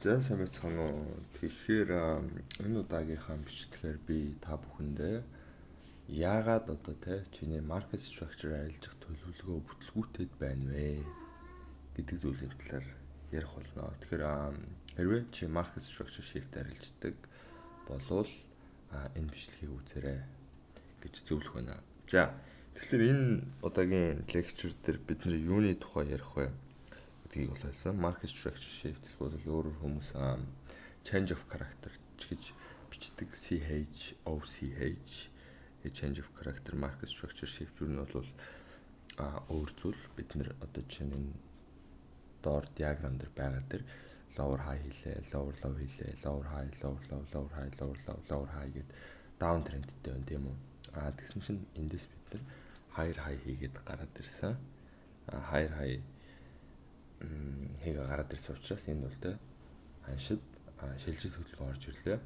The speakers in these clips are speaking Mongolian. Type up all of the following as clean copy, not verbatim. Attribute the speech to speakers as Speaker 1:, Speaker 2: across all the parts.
Speaker 1: За сайн байцгаана уу. Тэгэхээр энэ удаагийнхаа бичлэгээр би та бүхэндээ яагаад одоо чиний market structure арилжах төлөвлөгөө бүтлгүүтэд байна вэ гэдэг зүйлийн талаар ярих болно. Тэгэхээр хэрвээ чи market structure shift арилждаг болвол энэ бичлэгийг үзээрэй гэж зөвлөх байна. За тэгэхээр энэ удаагийн лекчер дээр бид нэр юуны тухай ярих вэ? Гэдгийг бол хэлсэн. Market structure shift бол өөрөөр хүмүүс change of character гэж бичдэг CHOCH change of character market structure shift юу нь бол өөр зүйл бид нэр одоо чинь доор диаграм дээр байгаа дээр lower high хийлээ, lower low хийлээ, lower high, lower low, lower high, lower low, lower high гэд down trendтэй байна тийм үү? Тэгсэн чинь эндээс бид нэр higher high хийгээд гараад ирсэн. Higher high хийгээ гараад ирсэн учраас энэ бол ханшид шилжил хөдөлгөөн орж ирлээ.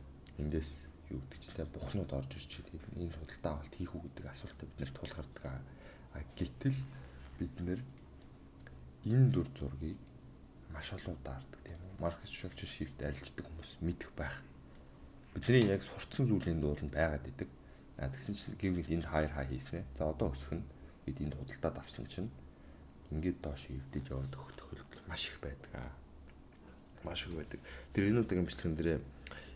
Speaker 1: Эндээс юу гэдэг чинь бухнууд орж ирж байгаа. Энэ худалдаа авалт хийх үү гэдэг асуултаа бид нэр тулгардаг. Гэтэл бид нэр энэ дүр зургийг маш олон удаа хардаг тийм үү? Market structure shift арилждаг хүмүүс мэдэх байх. Бидний яг сурцсан зүйлийн дуул нь байгаад идэг. Тэгсэн чинь гэвэл энд higher high хийснэ. За одоо өсөх нь бид энд худалдаад авсан чинь ингээд доош эвдэж яваад тохиолдол маш их байдаг. Маш их байдаг. Тэр энэ удаагийн бичлэгэн дээр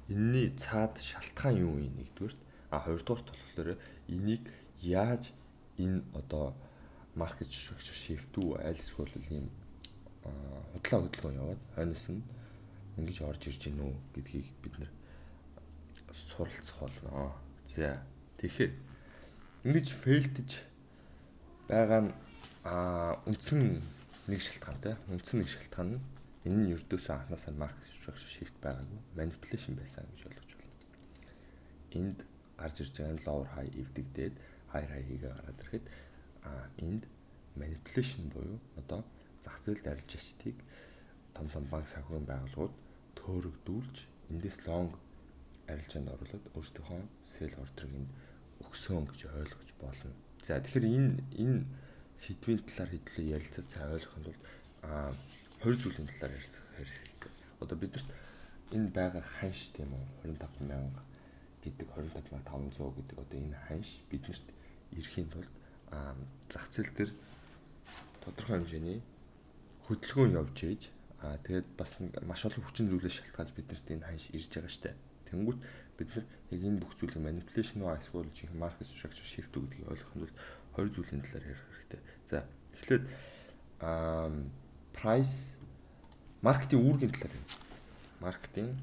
Speaker 1: энэний цаад шалтгаан юу вэ нэгдүгээр? Хоёрдугаар болохоор энийг яаж энэ одоо market structure shift үү аль эсвэл ийм худлаа хөдөлгөөн яваад хойноос нь ингэж орж ирж гинэ үү гэдгийг бид нэр суралцах болно. За тэгэхээр ингэж фейлдэж байгаа нь үндсэн нэг шалтгаантай. Үндсэн нэг шалтгаан нь энэ нь ердөөсөө анхнаасаа market structure shift байгаагүй manipulation байсан гэж ойлгож байна. Энд гарч ирж байгаа lower high эвдэгдээд higher high хийгээ гараад ирэхэд энд manipulation буюу одоо зах зээлд арилжаачдыг том банк санхүүгийн байгууллагууд төөрөгдүүлж эндээс long арилжаанд оруулаад өөрсдийнхөө sell order-ыг энд өгсөн гэж ойлгож болно. За тэгэхээр энэ сэдвийн талаар хэдлээ ярилцаж сайн ойлгохын тулд хоёр зүйлийн талаар ярилцах хэрэгтэй. Одоо бидэрт энэ байгаа ханш тийм үү 25,000 гэдэг 25,500 гэдэг одоо энэ ханш биднэрт ирэхийн тулд зах зээл дээр тодорхой хэмжээний хөдөлгөөн явж ийж тэгээд бас маш олон хүчин зүйлээс шалтгаалж биднэрт энэ ханш ирж байгаа штэ. Тэнгүүт бид нар яг энэ бүх зүйлийг manipulation уу эсвэл market structure shift үү гэдгийг ойлгохын тулд хоёр зүйлийн талаар ярих хэрэгтэй. За эхлээд price маркетинг үүргийн талаар ярих. Маркетинг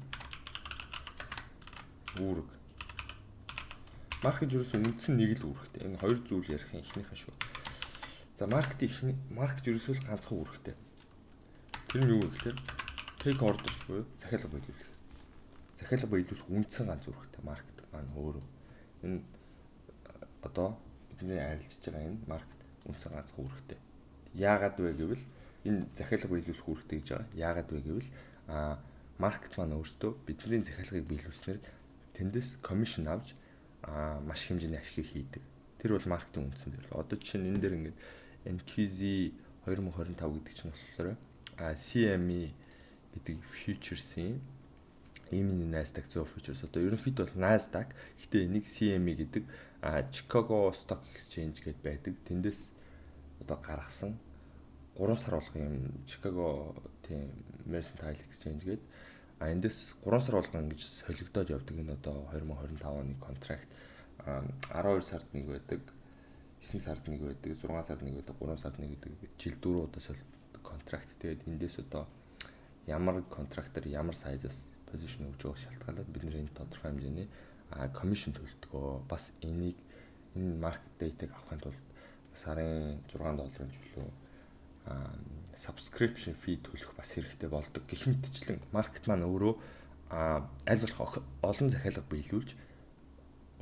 Speaker 1: үүрэг. Маркет ерөөсөө үндсэн нэг л үүрэгтэй. Энэ хоёр зүйл ярих ихнийхээ шүү. За маркет ерөөсөө ганцхан үүрэгтэй. Тэр нь юу вэ гэхээр take orders буюу захиалга биелүүлэх. Захиалга биелүүлэх үндсэн ганц үүрэгтэй маркет маань өөрөө. Энэ одоо бидний арилжж байгаа энэ маркет үндсэн ганцхан үүрэгтэй. Яагаад вэ гэвэл энэ захиалга биелүүлэх үүрэгтэй гэж байгаа. Яагаад вэ гэвэл маркет маань өөртөө бидний захиалгыг биелүүлснээр тэндээс commission авч маш хэмжээний ашиг хийдэг. Тэр бол маркетинг үндсэн дээр. Одоо жишээ нь энэ дээр ингээд NQZ 2025 гэдэг чинь болохоор CME гэдэг futures-ийн E-mini Nasdaq 100 futures одоо ерөнхийдөө бол Nasdaq гэхдээ энийг CME гэдэг Chicago Stock Exchange гэдээ байдаг. Тэндээс одоо гаргасан 3 сар болгон юм Chicago тийм Mercantile Exchange гэдэг эндээс 3 сар болгон ингэж солигдоод явдаг. Энэ одоо 2025 оны контракт 12 сард нэг байдаг, 9 сард нэг байдаг, 6 сард нэг байдаг, 3 сард нэг байдаг. Жил 4 удаа солигддог контракт. Тэгээд эндээс одоо ямар контрактор ямар сайзаас позишн өгж байгаа шалтгаалаад бид нэр энэ тодорхой хэмжээний commission төлдөг. Бас энэ market data-г авахын тулд сарын $6 чөлөө subscription fee төлөх бас хэрэгтэй болдог. Гэх мэтчлэн маркет маань өөрөө аль болох олон захиалга биелүүлж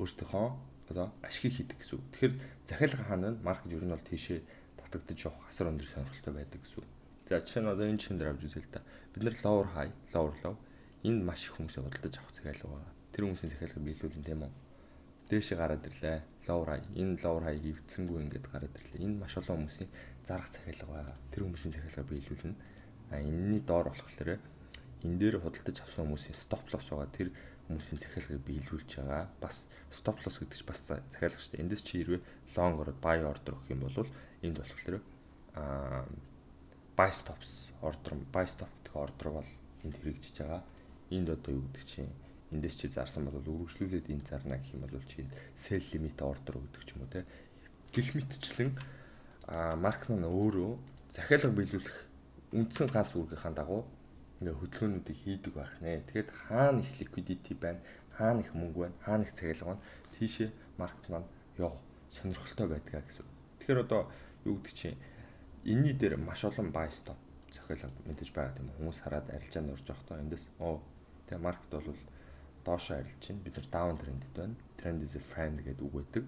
Speaker 1: өөртөөхөө одоо ашиг хийдэг гэсэн үг. Тэгэхээр захиалга хаана нь маркет ер нь бол тийшээ татагдаж явах асар өндөр сонирхолтой байдаг гэсэн үг. За жишээ нь одоо энэ чин дээр авч үзээ л да. Бид нар lower high, lower low энд маш их хүмүүсээ бодлож авах захиалга байгаа. Тэр хүмүүсийн захиалга биелүүлэн тийм үү. Дээшээ гараад ирлээ. Lower high. Энэ lower high хөвцөнгөө ингээд гараад ирлээ. Энэ маш олон хүмүүсийн зарах захиалга байгаа. Тэр хүмүүсийн захиалга биелүүлнэ. Энэний доор болохоор энэ дээр худалдаж авсан хүмүүсийн стоп лосс байгаа. Тэр хүмүүсийн захиалгыг биелүүлж байгаа. Бас стоп лосс гэдэг чинь бас захиалга шүү дээ. Эндээс чи хэрвээ long ороод buy order өгөх юм бол энд болохоор buy stop гэдэг ордер бол энд хэрэгжиж байгаа. Энд одоо юу гэдэг чинь эндээс чи зарсан бол үргэлжлүүлээд энд зарна гэх юм бол чи sell limit ордер өгдөг ч юм уу те. Гэх мэтчлэн маркет нь өөрөө захиалга биелүүлэх үндсэн ганц үүргийнхаа дагуу ингээ хөдөлгөөнүүдийг хийдэг байх нэ. Тэгээд хаана их liquidity байна, хаана их мөнгө байна, хаана их захиалга байна, тийшээ маркет маань явах сонирхолтой байдгаа гэсэн. Тэгэхээр одоо юу гэдэг чинь энэний дээр маш олон buy stop захиалга мэдээж байгаа тийм хүмүүс хараад арилжаа нөрж явахдаа эндээс тэгээ маркет бол доошоо арилж байна. Бид нар down trend-д байна. Trend is a friend гэдэг үг байдаг.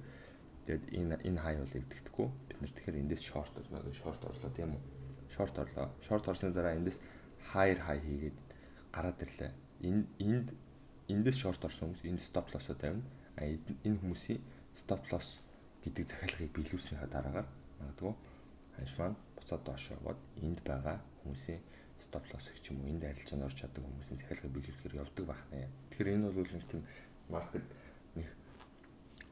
Speaker 1: Тэгээд энэ high бол игдэхгүй. Бид нар тэгэхээр эндээс short орлоо тийм үү? Short орлоо. Short орсны дараа эндээс higher high хийгээд гараад ирлээ. Эндээс short орсон хүмүүс энд stop loss-о тавина. Энэ хүмүүсийн stop loss гэдэг захиалгыг биелүүлснийхаа дараагаар магадгүй ханш маань буцаад доошоо яваад энд байгаа хүмүүсийн stop loss гэх юм уу энд арилжаанд орж чаддаг хүмүүсийн захиалгыг биелүүлэхээр явдаг байх нэ. Тэгэхээр энэ бол нэг тийм маркет нэг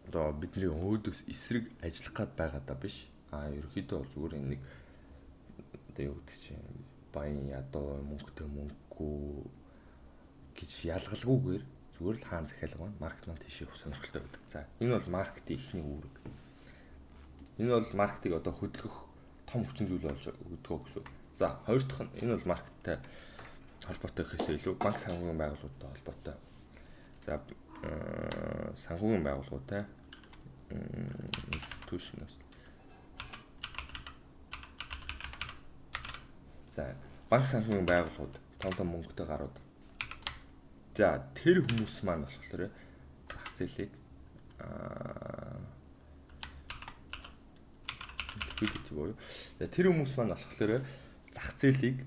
Speaker 1: одоо бидний өөдөөс эсрэг ажиллах гад байгаа даа биш. Ерөөхдөө бол зүгээр нэг одоо юу гэдэг чинь баян ядуу мөнгөтэй мөнгөгүй гэж ялгалгүйгээр зүгээр л хаан захиалга байна. Маркет маань тийшээ сонирхолтой байдаг. За энэ бол маркетийн эхний үүрэг. Энэ бол маркетыг одоо хөдөлгөх том хүчин зүйл болж өгдөг гэсэн. За хоёр дахь нь энэ бол маркеттай холбоотой гэхээсээ илүү банк санхүүгийн байгууллагуудтай холбоотой. За санхүүгийн байгууллагуудтай institutions. За банк санхүүгийн байгууллагууд том мөнгөтэй гарууд. За тэр хүмүүс маань болохоор зах зээлийг liquidity боёо. Тэр хүмүүс маань болохоор зах зээлийг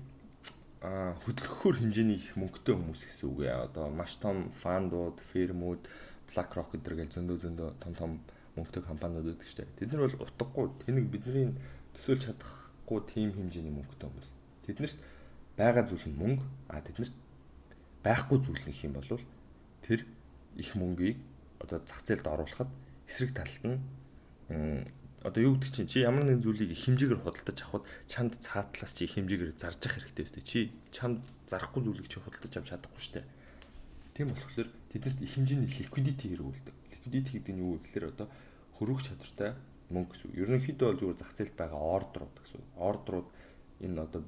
Speaker 1: хөдөлгөхөөр хэмжээний их мөнгөтэй хүмүүс гэсэн үг яа. Одоо маш том фандууд, фирмүүд, BlackRock гэдэг зөндөө том мөнгөтэй компаниуд байдаг шүү дээ. Тэд нар бол утгагүй тэнийг бидний төсөөлж чадахгүй тийм хэмжээний мөнгөтэй хүмүүс. Тэднэрт байгаа зүйл нь мөнгө, тэднэрт байхгүй зүйл нэг юм бол тэр их мөнгийг одоо зах зээлд оруулахад эсрэг талд нь одоо юу гэдэг чинь чи ямар нэгэн зүйлийг их хэмжээгээр худалдаж авахд чамд цаатлаас чи их хэмжээгээр зарж ах хэрэгтэй өстэй. Чи чамд зарахгүй зүйлийг чи худалдаж авч чадахгүй шүү дээ. Тийм болохоор тэднэрт их хэмжээний liquidity хэрэгүүлдэг. Liquidity гэдэг нь юу вэ гэхээр одоо хөрвөх чадвартай мөнгө гэсэн. Ерөнхийдөө бол зүгээр зах зээлд байгаа ордерууд гэсэн. Ордерууд энэ одоо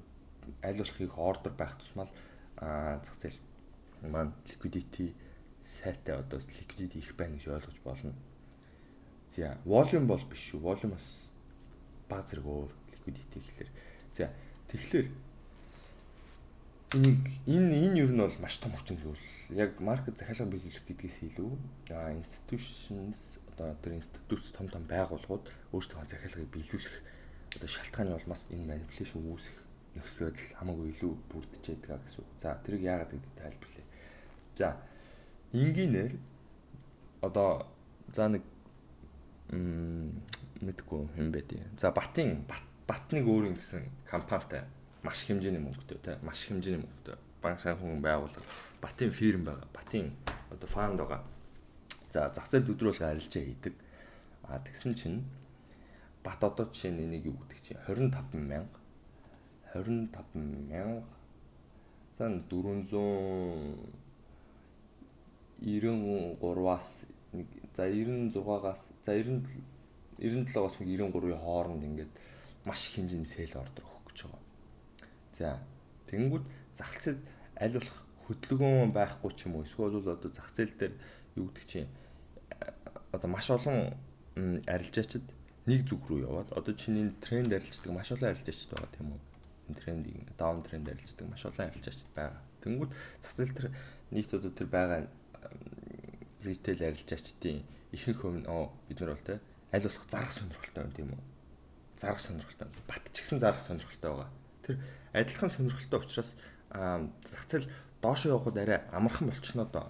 Speaker 1: аль болох их ордер байх тусмал зах зээл маань liquidity сайтай одоо liquidity их байна гэж ойлгож болно. За, volume бол биш шүү. Volume бас баг зэрэг өөр liquidity гэхэлэр. За, тэгэхээр энэ юу нь бол маш том орчин зүйл. Яг маркет захиалга биелүүлэх гэдгээс илүү institutions одоо тэр институт том байгууллагууд өөрсдөө захиалгыг биелүүлэх одоо шалтгааны улмаас энэ manipulation үүсэх нөхцөл байдал хамаагүй илүү бүрдэж байдаг гэсэн үг. За, тэрийг яагаад гэдэг тайлбарлая. За, энгийнээр одоо за нэг мэдгүй юм байдیں۔ За Батныг өөр ингэсэн компанитай маш хэмжээний мөнгөтэй тий маш хэмжээний мөнгөтэй банк санхүүгийн байгууллага Батын фирм байгаа. Батын одоо фанд байгаа. За зах зээл өдрөөлгөө арилжаа хийдэг. Тэгсэн чинь Бат одоо жишээ нь энийг юу гэдэг чинь 25,000 за 493-аас за 96-аас за 97-аас 93-ийн хооронд ингээд маш их хэмжээний сэл ордер өгөх гэж байгаа. За тэгэнгүүт зах зээл аль болох хөдөлгөөн байхгүй ч юм уу эсвэл одоо зах зээл дээр юу гэдэг чинь одоо маш олон арилжаачид нэг зүг рүү яваад одоо чиний тренд арилждаг маш олон арилжаачид байгаа тийм үү? Энэ трендing даун тренд арилждаг маш олон арилжаачид байгаа. Тэгэнгүүт зах зээл тэр нийт одоо тэр байгаа ритейл арилжаачдын ихэнх хувь нь бид нар бол те аль болох зарах сонирхолтой байна тийм үү? Зарах сонирхолтой. Бат ч гэсэн зарах сонирхолтой байгаа. Тэр адилхан сонирхолтой учраас зах зээл доошоо явахад арай амархан болчихно доо.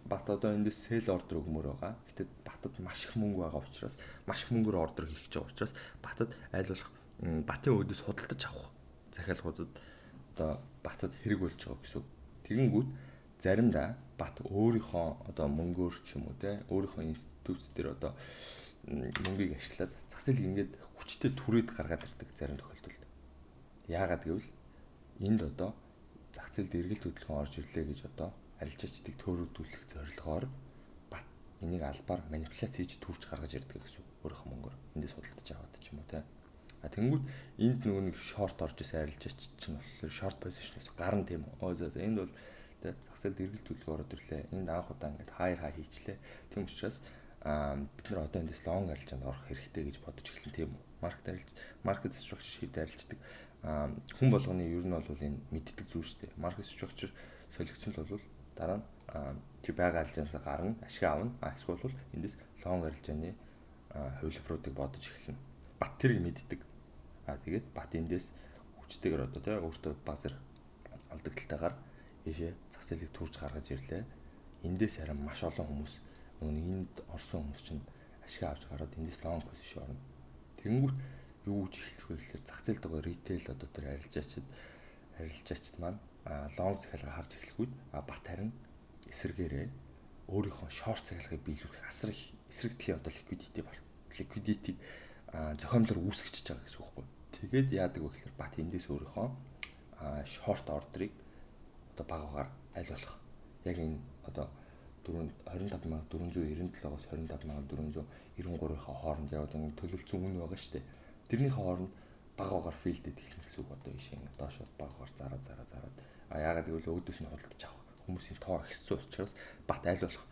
Speaker 1: Бат одоо эндээс сел ордер өгмөр байгаа. Гэтэл Батад маш их мөнгө байгаа учраас маш их мөнгөөр ордер хийх гэж байгаа учраас Батад аль болох Батын өөдөөс худалдаж авах захиалгуудад одоо батад хэрэг болж байгаа гэсэн үг. Тэгэнгүүт заримдаа бат өөрийнхөө одоо мөнгөөр ч юм уу те өөрийнхөө институт дээр одоо мөнгийг ашиглаад зах зээлийг ингээд хүчтэй түрээд гаргаад ирдэг зарим тохиолдолд. Яагаад гэвэл энд одоо зах зээлд эргэлт хөдөлгөөн орж ирлээ гэж одоо арилжаачдыг төөрөгдүүлэх зорилгоор бат энийг албаар манипуляц хийж түрж гаргаж ирдэг гэсэн үг. Өөрийнхөө мөнгөөр эндээс худалдаж аваад ч юм уу те. Тэнгүүд энд нөгөө нэг шорт орж исэн арилжаач чинь болохоор шорт позишнээс гарна тийм үү. За энд бол тэ зах зээлд эргэлт хөдөлгөөн ороод ирлээ. Энд анх удаа ингээд хайр хийчлээ. Тийм учраас бид нар одоо эндээс лонг арилжаанд орох хэрэгтэй гэж бодож эхэлсэн тийм үү. Маркет structure shift арилждаг. Хүн болгоны ер нь бол энэ мэддэг зүйл шүү дээ. Market structure солигдсон л бол дараа нь чи байгаа арилжаанаас гарна, ашиг авна. Эсвэл бол эндээс лонг арилжааны хувилбаруудыг бодож эхэлнэ. Бат тэрийг мэддэг. Тэгээд бат эндээс хүчтэйгээр одоо тий өөртөө базар алдагдaltaгаар ийшээ зах зээлийг түрж гаргаж ирлээ. Эндээс харин маш олон хүмүүс нөгөө энд орсон хүмүүс чинь ашиг авч гараад эндээс лонг позишн орно. Тэгэнгүүт юу гэж эхлэх вэ гэхээр зах зээлд байгаа ритейл одоо тэр арилжаачд маань лонг захиалга харж эхлэхүүд бат харин эсэргээрээ өөрийнхөө шорт захиалгыг биелүүлэх асар их эсрэгдлийн одоо ликвидитийг зохиомлоор үүсгэж байгаа гэсэн үг байхгүй. Тэгээд яадаг вэ гэхээр бат эндээс өөрийнхөө шорт ордерыг одоо багаагаар аль болох яг энэ одоо 25497-оос 25493-ийнхаа хооронд яваад нэг төлөвлөсөн үн байгаа шүү дээ. Тэрнийхээ хооронд багаагаар филдэд эхлэх гэсэн үг одоо ишин доошо багаагаар зараад яагаад гэвэл өөдөөс нь худалдаж авах хүмүүсийн тоо ихссэн учраас бат аль болох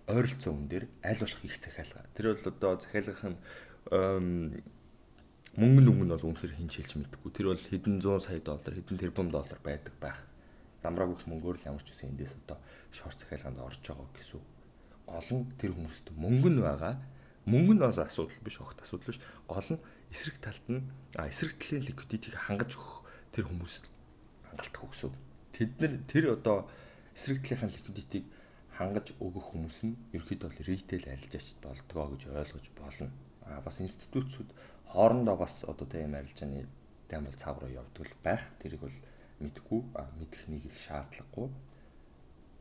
Speaker 1: ойролцоо үн дээр аль болох их захиалга. Тэр бол одоо захиалгах нь мөнгө нь бол үнэхээр хин чилж мэдгүй. Тэр бол хэдэн 100 сая доллар, хэдэн тэрбум доллар байдаг байх. Дамраагүй мөнгөөр л ямар ч үсэн эндээс одоо шорт захиалганд орж байгаа гэсэн. Гол нь тэр хүмүүст мөнгө нь байгаа. Мөнгө нь бол асуудал биш, огт асуудал биш. Гол нь эсрэг талд нь эсрэг талын ликвидитийг хангаж өгөх тэр хүмүүст хангалттай гэсэн. Тэр одоо эсрэг талынхаа ликвидитийг хангаж өгөх хүмүүс нь ерөөхдөө бол ритейл арилжаачд болдгоо гэж ойлгож болно. Бас институтсууд хоорондоо бас одоо тийм арилжааны дэм бол цав руу явдаг л байх. Тэрийг бол мэдгүй, мэдэх нэг их шаардлагагүй.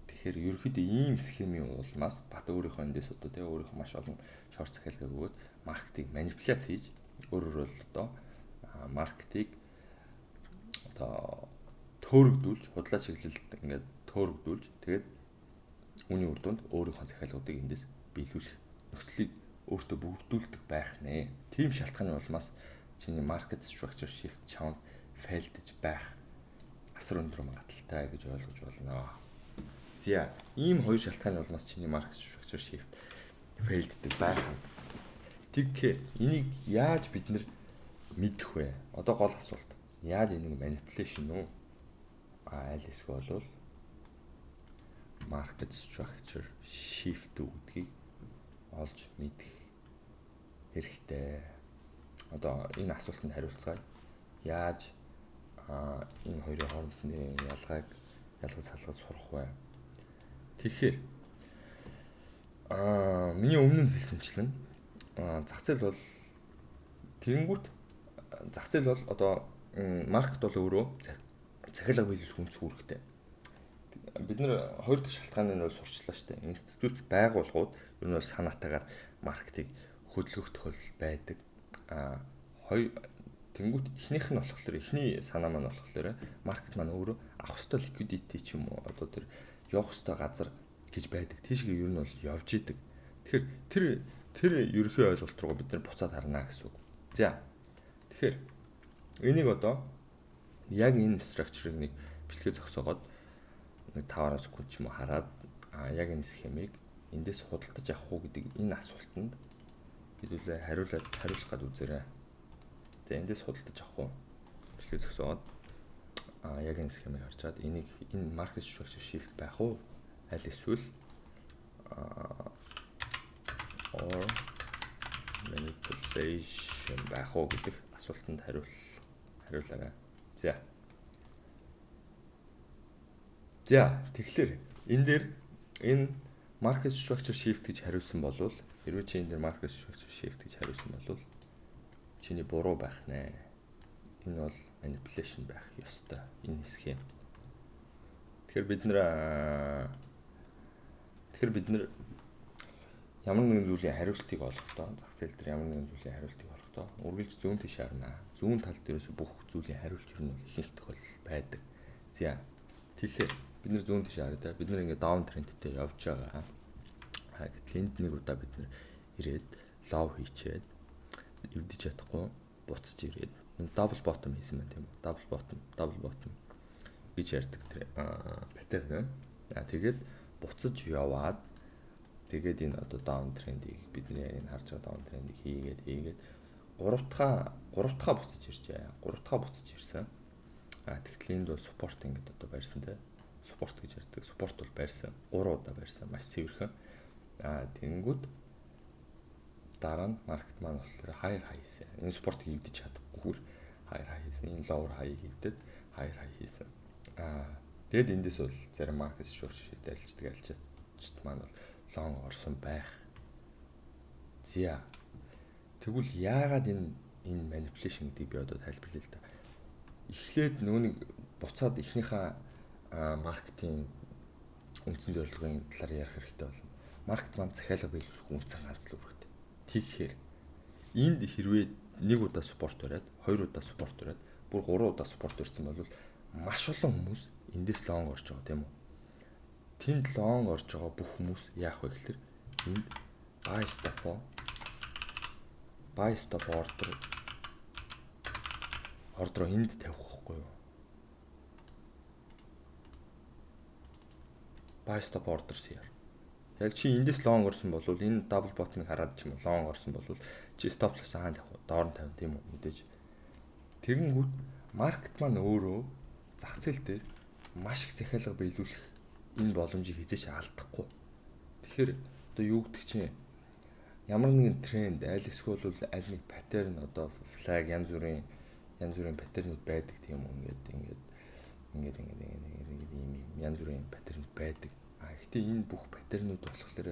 Speaker 1: Тэгэхээр ерөөхдөө ийм схемийн улмаас бат өөрийнхөө эндээс одоо тийм өөрийнхөө маш олон шорт захиалгыг өгөөд маркетинг манипуляц хийж өөрөөр бол одоо маркетинг одоо төөрөгдүүлж, худлаа чиглэлд ингээд төөрөгдүүлж тэгээд үүний үр дүнд өөрийнхөө захиалгуудыг эндээс биелүүлэх нөхцөлийг өөртөө бүрдүүлдэг байх нэ. Тийм шалтгааны улмаас чиний market structure shift чам фейлдэж байх асар өндөр магадaltaй гэж ойлгож болно. За, ийм хоёр шалтгааны улмаас чиний market structure shift фейлддэг байх. Тэгэхээр энийг яаж бид нэр мэдэх вэ? Одоо гол асуулт. Яаж энийг manipulation үү? Аль эсвэл бол market structure shift гэдгийг олж мэдэх хэрэгтэй. Одоо энэ асуултанд хариулцгаая. Яаж энэ хоёрын хоорондны ялгаж салгаж сурах вэ? Тэгэхээр миний өмнө нь хэлсэнчлэн зах зээл бол тэгэнгүүт зах зээл бол одоо маркет бол өөрөө захиалга биелүүлэх үнц үүрэгтэй. Бид нэр хоёр дахь шалтгааныг нь сурчлаа шүү дээ. Институт байгууллагууд ер нь санаатаагаар маркетинг хөдөлгөх тохиолдол байдаг. Тэнгүүт эхнийх нь болохоор эхний санаа маань болохоор маркет маань өөрөө авах ёстой ликвидити ч юм уу одоо тэр явах ёстой газар гэж байдаг. Тийшгээ ер нь бол явж идэг. Тэгэхээр тэр ерөнхий ойлголт руу бид нар буцаад харна гэсэн үг. За. Тэгэхээр энийг одоо яг энэ structure-ыг нэг бэлгээ зогсоогоод нэг 5 секунд ч юм уу хараад яг энэ схемийг эндээс худалдаж авах уу гэдэг энэ асуултанд хэдүүлээ хариулах гад үзээрэй. За эндээс худалдаж авах уу? Бэлгээ зогсоогоод яг энэ схемийг харчаад энийг энэ market structure shift байх уу? Аль эсвэл or manipulation байх уу гэдэг асуултанд хариулаарай. За тэгэхээр энэ дээр энэ market structure shift гэж хариулсан болвол хэрвээ чи энэ дээр market structure shift гэж хариулсан болвол чиний буруу байх нэ. Энэ бол manipulation байх ёстой. Энэ схем Тэгэхээр бид нар ямар нэгэн зүйлийн хариултыг олохдоо зах зээл дээр ямар нэгэн зүйлийн хариултыг олохдоо үргэлж зүүн тийш харна. Зүүн тал дээрээс бүх зүйлийн хариулт юу нь их тохиолдол байдаг. За тэгэхээр бид нар зүүн тийш хараад бид нар ингээд даун трендтэй явж байгаа. Гэтэл энд нэг удаа бид нар ирээд лов хийчээд эвдэж чадахгүй буцаж ирээд энэ дабл ботом хийсэн байна тийм үү? Дабл ботом гэж ярьдаг тэр паттерн. Тэгээд буцаж яваад тэгээд энэ одоо даун трендийг бидний энэ харж байгаа даун трендийг хийгээд 3 дахь буцаж иржээ. 3 дахь буцаж ирсэн. Тэгтэл энд бол support ингээд одоо барьсан те. Support гэж ярьдаг. Support бол барьсан. 3 удаа барьсан. Маш цэвэрхэн. Тэнгүүд дараа нь маркет маань болохоор higher high хийсэн. Энэ support-ыг эвдэж чадахгүй higher high хийсэн. Энэ lower high-ыг эвдээд higher high хийсэн. Тэгэд эндээс бол зарим маркет шүүх шийдэл альчдаг маань бол long орсон байх. Зя. Тэгвэл яагаад энэ manipulation гэдгийг би одоо тайлбарлая л да. Эхлээд нүунийг буцаад эхнийхээ маркетинг үндсэн зорилгын талаар ярих хэрэгтэй болно. Маркет маань захиалга биелүүлэх үндсэн ганц л үүрэгтэй. Тэгэхээр энд хэрвээ нэг удаа support бариад, 2 удаа support бариад, бүр 3 удаа support барьсан бол маш олон хүмүүс эндээс long орж байгаа тийм үү? Тэнд long орж байгаа бүх хүмүүс яах вэ гэхээр энд buy stop ордер энд тавих байхгүй юу? Buy stop order CR. Яг чи эндээс long орсон бол энэ double bottom-ыг хараад ч юм уу long орсон бол чи stop loss хаана тавих вэ? Доор нь тавь тийм үү? Мэдээж. Тэгэнгүүт маркет маань өөрөө зах зээл дээр маш их захиалга биелүүлэх энэ боломжийг хизээч алдахгүй. Тэгэхээр одоо юу гэдэг чинь ямар нэгэн тренд аль эсвэл аль нэг паттерн одоо флаг янз бүрийн паттернууд байдаг тийм үү ингээд янз бүрийн паттерн байдаг. Гэхдээ энэ бүх паттернууд болохоор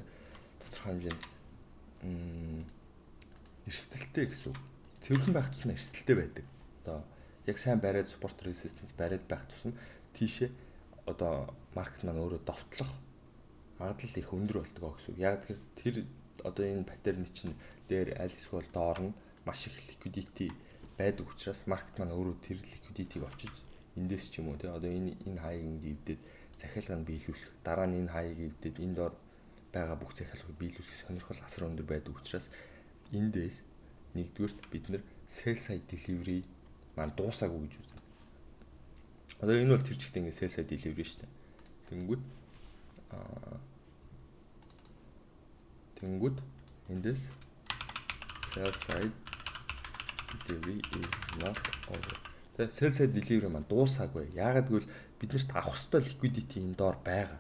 Speaker 1: тодорхой хэмжээнд эрсдэлтэй гэсэн үг. Цэвэрлэн байх тусмаа эрсдэлтэй байдаг. Одоо яг сайн бариад support resistance бариад байх тусам тийшээ одоо маркет маань өөрөө довтлох магадлал их өндөр болдог гэсэн үг. Яг тэр одоо энэ паттерны чинь дээр аль эсвэл доор нь маш их liquidity байдаг учраас маркет маань өөрөө тэр liquidity-г очиж эндээс ч юм уу тий одоо энэ хаяг ингээ ивдээд захиалга нь биелүүлэх дараа нь энэ хаяг ивдээд энэ доор байгаа бүх захиалгыг биелүүлэх сонирхол асар өндөр байдаг учраас эндээс нэгдүгürt бид нэр sell side delivery маань дуусаагүй гэж үзнэ. Одоо энэ бол тэр чигт ингээ sell side delivery шүү дээ. Тэнгүүд эндээс sell side delivery is not over. Тэгээ sell side delivery маань дуусаагүй. Яагаад гэвэл биднэрт авах ёстой liquidity энэ доор байгаа.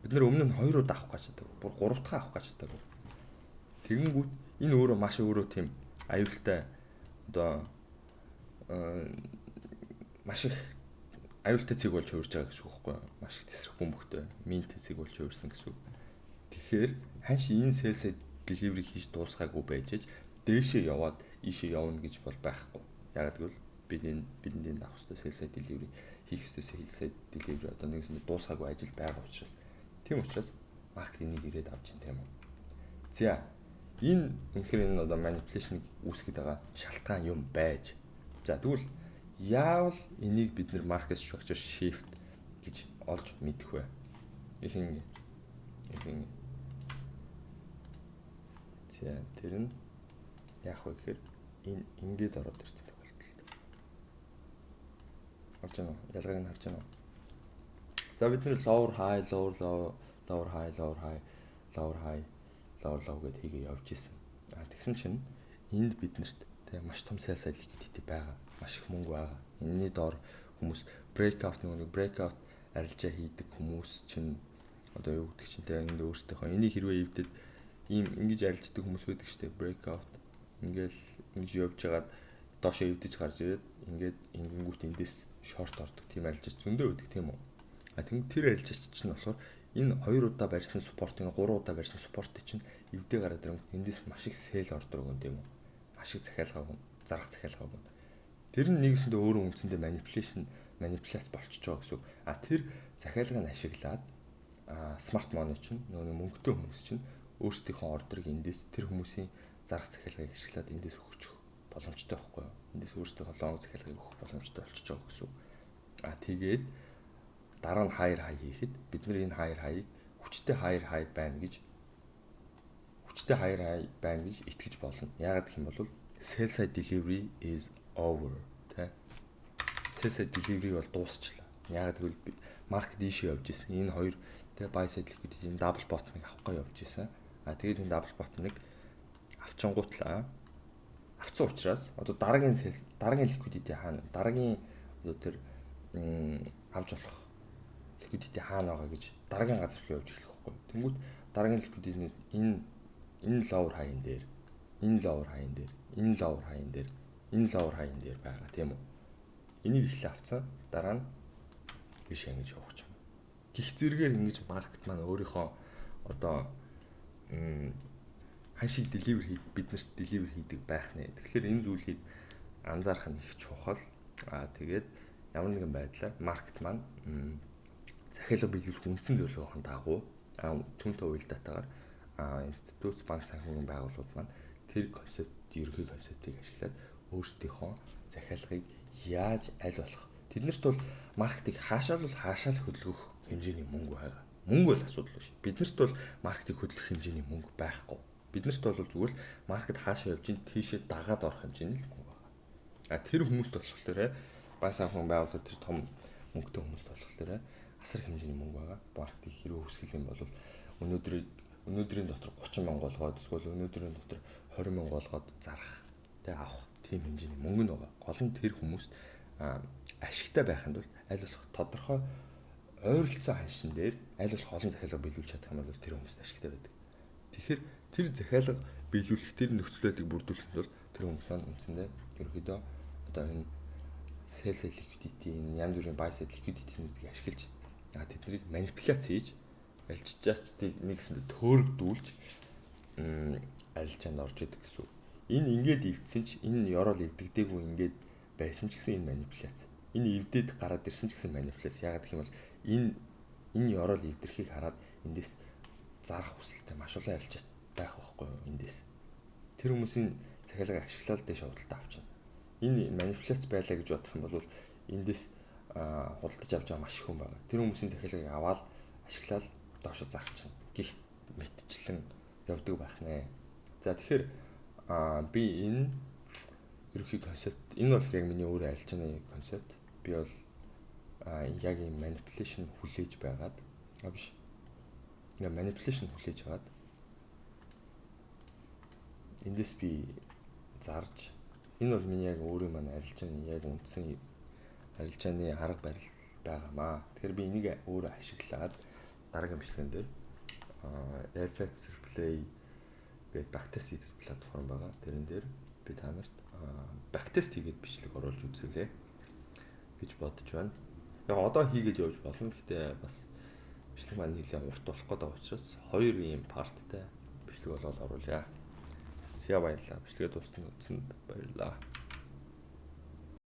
Speaker 1: Бид нэр өмнө нь 2 удаа авах гэж чаддаг. Бүр 3 дахь авах гэж чаддаг. Тэгэнгүүт энэ өөрөө маш өөрөө тийм аюултай одоо маш их аюултай цэг болж хувирж байгаа гэсэн үг байхгүй юу? Маш их тесрэх бөмбөгтэй минтэй цэг болж хувирсан гэсэн үг. Тэгэхээр ханш энэ sell side delivery хийж дуусгаагүй байж дээшээ яваад ийшээ явна гэж бол байхгүй. Яагаад гэвэл бидний авах ёстой sell side delivery хийх ёстой sell side delivery одоо нэгсэндээ дуусгаагүй ажил байгаа учраас тийм учраас маркет энийг ирээд авч ин тийм үү. За энэ үнэхээр энэ одоо manipulation-ыг үүсгэж байгаа шалтгаан юм байж. За тэгвэл яавал энийг бид нэр market structure shift гэж олж мэдэх вэ? Ихэнх за тэр нь яах вэ гэхээр энэ ингээд ороод ирсэн тохиолдолд. Харж байна уу? Ялгааг нь харж байна уу? За бид нэр lower high гэдээ хийгээ явж исэн. Тэгсэн чинь энд биднэрт тэг маш том sell side liquidity байгаа. Маш их мөнгө байгаа. Энэний доор хүмүүс breakout арилжаа хийдэг хүмүүс чинь одоо юу гэдэг чинь тэг энд өөрсдийнхөө энийг хэрвээ эвдэд ийм ингэж арилждаг хүмүүс байдаг шүү дээ. Breakout ингээл ингэж явж хагаад доошоо эвдэж гарч ирээд ингээд ингэнгүүт эндээс short ордог. Тийм арилжаач зөндөө байдаг тийм үү? Тэгвэл тэр арилжаач чинь болохоор энэ 2 удаа барьсан support, энэ 3 удаа барьсан support чинь эвдээ гараад ирэнгүүт эндээс маш их sell ордог юм тийм үү? Маш их захиалгаа зарах захиалгаа. Тэр нь нэгэсэндээ өөрөө үндсэндээ manipulation манипуляц болчихж байгаа гэсэн. Тэр захиалгыг нь ашиглаад смарт монey чинь нөгөө мөнгөтэй хүмүүс чинь өөрсдийнхөө ордерыг эндээс тэр хүмүүсийн зарах захиалгыг ашиглаад эндээс өгчих боломжтой байхгүй юу? Эндээс өөрсдийнхөө лонг захиалгыг өгөх боломжтой болчихж байгаа гэсэн. Тэгээд дараа нь higher high хийхэд бид нар энэ higher high-ыг хүчтэй higher high байна гэж итгэж болно. Яагаад гэх юм бол sell side delivery is over. Sell side delivery бол дуусчлаа. Яагаад гэвэл маркет ийшээ явж исэн. Энэ хоёр buy side liquidity энэ double bottom-ыг авахгүй явж исэн. Тэгээд энэ double bottom-ыг авчингуутлаа. Авцсан учраас одоо дараагийн liquidity хаана? Дараагийн одоо тэр авч болох liquidity хаана байгаа гэж дараагийн газар руу явж эхлэх байхгүй. Тэнгүүт дараагийн liquidity энэ lower high-ын дээр, энэ lower high-ын дээр, энэ lower high-ын дээр, энэ lower high-ын дээр байгаа тийм үү? Энийг ихлэ авцсан. Дараа нь биш ингэж явах юм. Гих зэрэгээр ингэж маркет маань өөрийнхөө одоо ханшиг биднэрт deliver хийдэг байх нэ. Тэгэхээр энэ зүйлийг анзаарах нь их чухал. Тэгээд ямар нэгэн байдлаар маркет маань захиалга биелүүлэх үндсэн зорилгын дагуу түүнтэй уялдаатайгаар институт, банк, санхүүгийн байгууллагууд маань тэр ерөнхий концептыг ашиглаад өөрсдийнхөө захиалгыг яаж аль болох тэднэрт бол маркетыг хаашаа л хөдөлгөх хэмжээний мөнгө байгаа. Мөнгө бол асуудал биш. Биднэрт бол маркетыг хөдөлгөх хэмжээний мөнгө байхгүй. Биднэрт бол зүгээр л маркет хаашаа явж ин тийшээ дагаад орох хэмжээний мөнгө байгаа. Тэр хүмүүст болохоор банк, санхүүгийн байгууллагууд тэр том мөнгөтэй хүмүүст болохоор асар хэмжээний мөнгө байгаа. Маркетыг хэрэг өсгөх юм бол өнөөдрийн дотор 30 мянга олгоод эсвэл өнөөдрийн дотор 20 мянга олгоод зарах авах тийм хэмжээний мөнгө нь байгаа. Гол нь тэр хүмүүст ашигтай байханд бол аль болох тодорхой ойролцоо ханшин дээр аль болох олон захиалга биелүүлж чадах юм бол тэр хүмүүст ашигтай байдаг. Тэгэхээр тэр захиалга биелүүлэх тэр нөхцөлөөлийг бүрдүүлэхэд бол тэр хүмүүс маань үндсэндээ ерөөдөө одоо энэ sell side liquidity, янз бүрийн buy side liquidity-ийг ашиглаж тэднийг манипуляц хийж арилжаачдыг нэгсэндээ төөрөгдүүлж арилжаанд орж идэг гэсэн. Энэ ингээд ивдсэн ч энэ ёрол ивдэгдээгүй ингээд байсан ч гэсэн энэ манипуляц. Энэ ивдээд гараад ирсэн ч гэсэн манипуляц. Яагаад гэх юм бол энэ ёрол ивдэрхийг хараад эндээс зарах хүсэлтэй маш олон арилжаач байх байхгүй юу эндээс. Тэр хүмүүсийн захиалгыг ашиглаад дэш худалдаа авчна. Энэ манипуляц байлаа гэж бодох юм бол эндээс худалдаж авч байгаа маш их хүн байгаа. Тэр хүмүүсийн захиалгыг аваад ашиглаад доошо зарчихна. Гих мэтчлэн явдаг байх нэ. За тэгэхээр би энэ ерөнхий концепт энэ бол яг миний өөрөө арилжааны концепт. Би бол яг юм manipulation хүлээж байгаад биш. Ингээ manipulation хүлээж байгаад эндээс би зарж энэ бол миний яг өөрөө манай арилжааны яг үндсэн арилжааны арга барил байгаамаа. Тэгэхээр би энийг өөрөө ашиглаад дараагийн бичлэгэн дээр FX Replay гэдэг backtest хийдэг платформ байгаа. Тэрэн дээр би та нарт backtest хийгээд бичлэг оруулж үзүүлээ гэж бодож байна. Яг одоо хийгээд явж болно. Гэхдээ бас бичлэг маань нэлээд урт болох гэдэг учраас 2 ийм парттай бичлэг болоод оруулъя. Зя баярлалаа. Бичлэгээ дуусна үзсэнд баярлалаа.